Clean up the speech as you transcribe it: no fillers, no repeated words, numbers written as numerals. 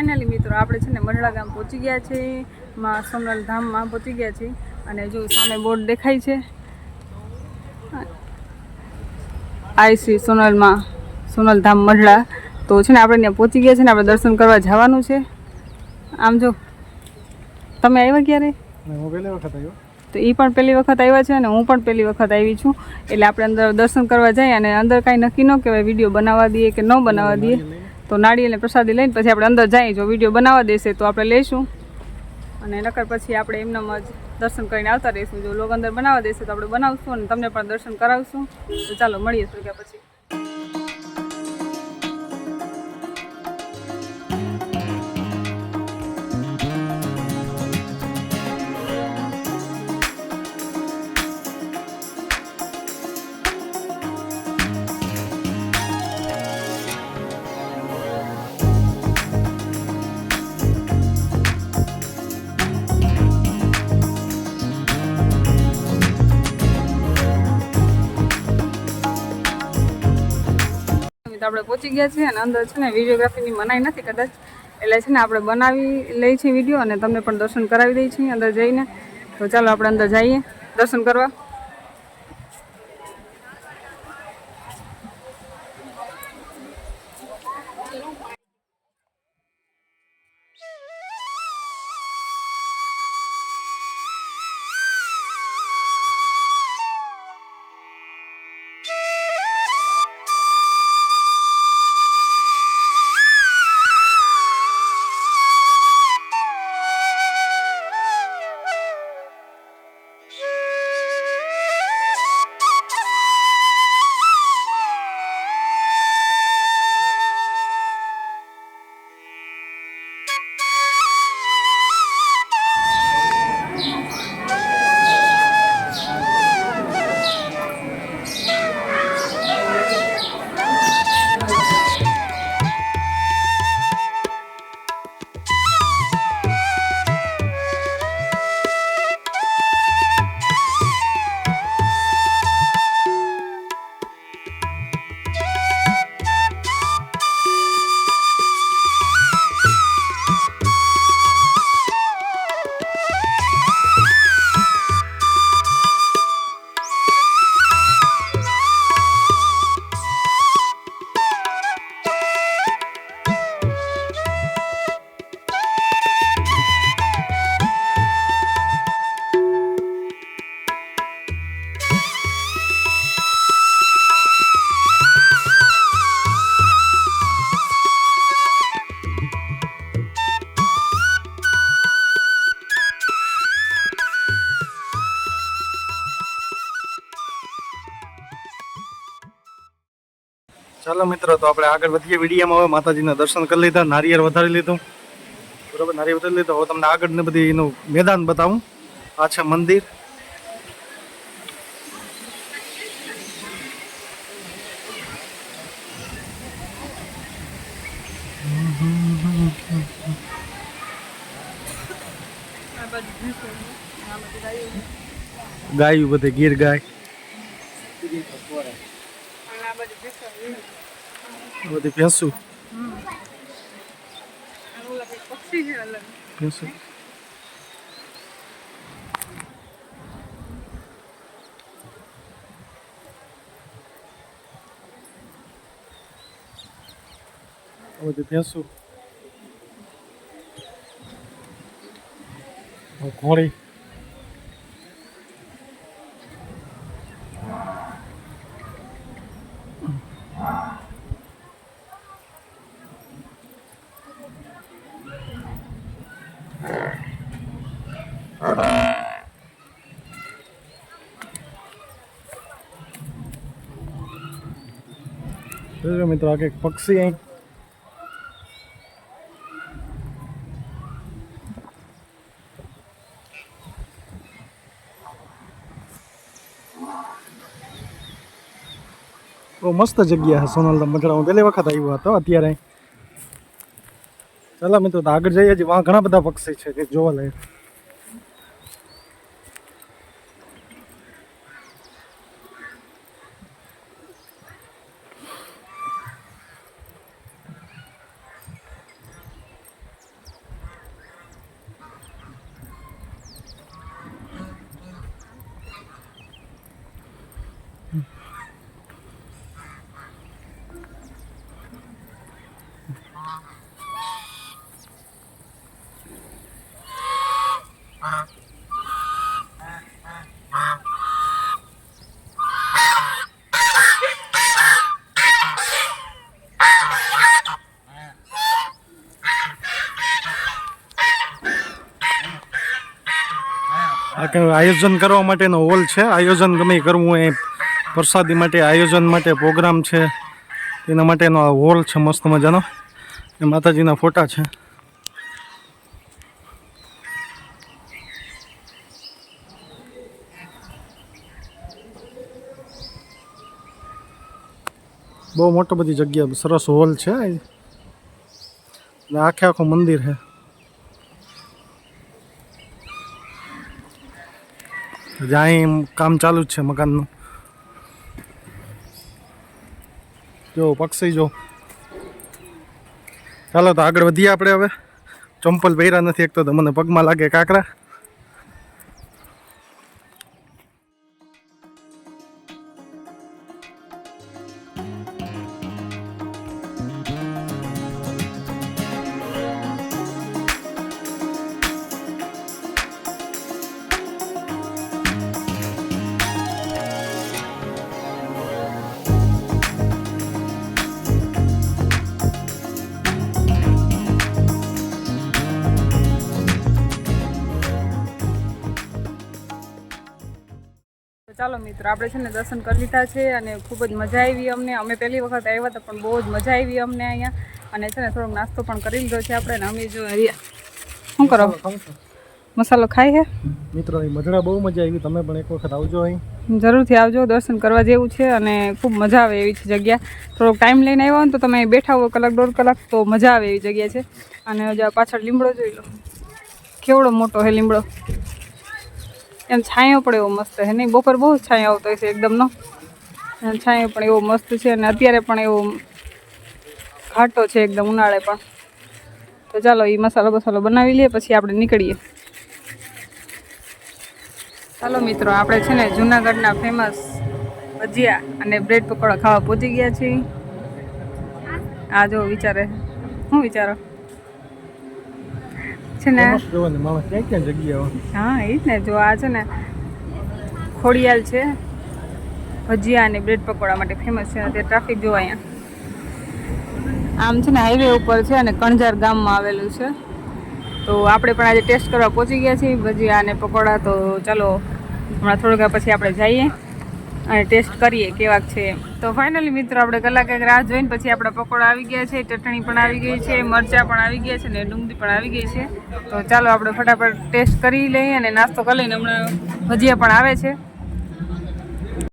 Finally મિત્રો આપણે છે ને મઢડા ગામ પહોંચી ગયા છે, માં સોમનાથ ધામમાં પહોંચી ગયા છે. અને જો સામે બોર્ડ દેખાય છે, આઈસી સોનલ ધામ મઢડા. તો છે ને આપણે ત્યાં પહોંચી ગયા છે ને આપણે દર્શન કરવા જવાનું છે. આમ જો તમે આવ્યા ક્યારે? હું પહેલી વખત આવ્યો. તો એ પણ પહેલી વખત આવ્યા છે અને હું પણ પહેલી વખત આવી છું. એટલે આપણે અંદર દર્શન કરવા જઈએ અને અંદર કાંઈ નક્કી ન કહેવાય વિડીયો બનાવવા દઈએ કે ન બનાવવા દઈએ. તો નાળિયેર પ્રસાદી લઈને પછી આપણે અંદર જઈએ. જો વિડીયો બનાવવા દેશે તો આપણે લઈશું, અને નકર પછી આપણે એમનામ જ દર્શન કરીને આવતા રહીશું. જો લોક અંદર બનાવવા દેશે તો આપણે બનાવશું અને તમને પણ દર્શન કરાવશું. તો ચાલો મળીએ થોડીક પછી. આપણે પહોંચી ગયા છીએ અને અંદર છે ને વિડીયોગ્રાફીની મનાઈ નથી કદાચ, એટલે છે ને આપણે બનાવી લઈ છીએ વિડીયો અને તમને પણ દર્શન કરાવી દઈએ છીએ અંદર જઈને. તો ચાલો આપણે અંદર જઈએ દર્શન કરવા. ચાલો મિત્રો, તો આપણે આગળ વધીએ વિડીયોમાં. હવે માતાજીના દર્શન કરી લીધા, નારિયેળ વધારી લીધું, બરોબર, નારિયેળ વધારી લીધું. હવે તમને આગળ ને બધી એનું મેદાન બતાવું. આ છે મંદિર. ગાયું બધે ગીર ગાય, બધી ભેંસું. ભેંસું બધી ભેંસું. ઘોડી. મિત્રો આ કંઈક પક્ષી અહીં બહુ મસ્ત જગ્યા છે સોનલધામ મઢડા. હું પહેલી વખત આવ્યો હતો અત્યારે. ચાલો મિત્રો, તો આગળ જઈએ. હજી વાં ઘણા બધા પક્ષી છે કે જોવા લાયક. આ કે આયોજન કરવા માટેનો હોલ છે. આયોજન ગમે એ કરવું એ પ્રસાદી માટે, આયોજન માટે, પ્રોગ્રામ છે એના માટેનો આ હોલ છે મસ્ત મજાનો. એ માતાજીના ફોટા છે. બહુ મોટો બધી જગ્યા, સરસ હોલ છે. આખે આખું મંદિર છે. જ્યાં કામ ચાલુ જ છે મકાનનું. જો પક્ષી જો. ચાલો તો આગળ વધીએ આપણે હવે. ચંપલ પહેર્યા નથી એક તો મને પગમાં લાગે કાંકરા. ચાલો મિત્રો, આપણે છે ને દર્શન કરી લીધા છે અને ખૂબ જ મજા આવી અમને. અમે પહેલી વખત આવ્યા હતા પણ બહુ જ મજા આવી અમને અહીંયા. અને છે ને થોડોક નાસ્તો પણ કરી લીધો છે આપણે. ને અમે જો શું કરો, મસાલો ખાય છે મિત્રો. મજડા બહુ મજા આવી. તમે પણ એક વખત આવજો અહીં, જરૂરથી આવજો. દર્શન કરવા જેવું છે અને ખૂબ મજા આવે એવી છે જગ્યા. થોડોક ટાઈમ લઈને આવ્યા હોય ને તો તમે બેઠા હો કલાક દોઢ કલાક તો મજા આવે એવી જગ્યા છે. અને હજી પાછળ લીમડો જોઈ લો, કેવડો મોટો છે લીમડો. એમ છાંયો પણ એવો મસ્ત છે નહીં, બપોર બહુ છાંયો આવતો હોય છે એકદમનો. છાંયો પણ એવો મસ્ત છે અને અત્યારે પણ એવો ઘાટો છે એકદમ ઉનાળે પણ. તો ચાલો એ મસાલો બસાલો બનાવી લઈએ પછી આપણે નીકળીએ. ચાલો મિત્રો, આપણે છે ને જૂનાગઢના ફેમસ ભજીયા અને બ્રેડ પકોડા ખાવા પહોંચી ગયા છીએ. આ જો વિચારે, શું વિચારો છે ને? હા એ જ ને. જો આ છે ને ખોડિયાલ છે, ભજીયા અને બ્રેડ પકોડા માટે ફેમસ છે. તે ટ્રાફિક જોવા અહીંયા આમ છે ને હાઈવે ઉપર છે અને કણઝાર ગામમાં આવેલું છે. તો આપણે પણ આજે ટેસ્ટ કરવા પહોંચી ગયા છીએ ભજીયા અને પકોડા. તો ચાલો હમણાં થોડુંક પછી આપણે જઈએ અને ટેસ્ટ કરીએ કેવાક છે એમ. તો ફાઇનલી મિત્રો, આપણે કલાક એક રાહ જોઈને પછી આપણા પકોડા આવી ગયા છે, ચટણી પણ આવી ગઈ છે, મરચાં પણ આવી ગયા છે ને ડુંગળી પણ આવી ગઈ છે. તો ચાલો આપણે ફટાફટ ટેસ્ટ કરી લઈએ અને નાસ્તો કરી લઈને હમણાં ભજીયા પણ આવે છે